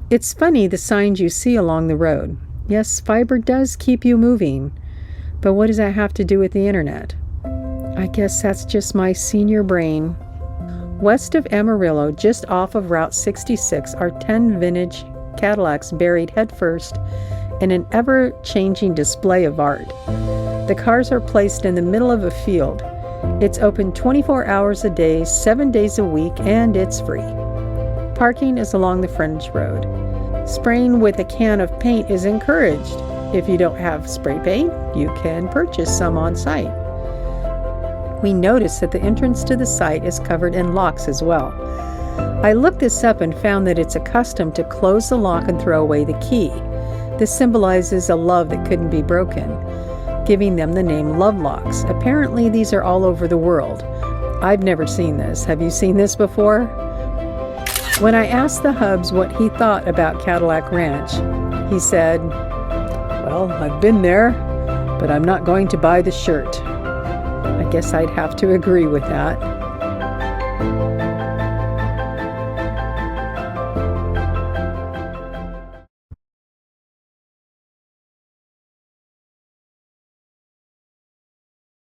It's funny the signs you see along the road. Yes, fiber does keep you moving, but what does that have to do with the internet? I guess that's just my senior brain. West of Amarillo, just off of Route 66, are 10 vintage Cadillacs buried headfirst in an ever-changing display of art. The cars are placed in the middle of a field. It's open 24 hours a day, 7 days a week, and it's free. Parking is along the frontage road. Spraying with a can of paint is encouraged. If you don't have spray paint, you can purchase some on site. We notice that the entrance to the site is covered in locks as well. I looked this up and found that it's a custom to close the lock and throw away the key. This symbolizes a love that couldn't be broken, giving them the name love locks. Apparently these are all over the world. I've never seen this. Have you seen this before? When I asked the Hubs what he thought about Cadillac Ranch, he said, "Well, I've been there, but I'm not going to buy the shirt." I guess I'd have to agree with that.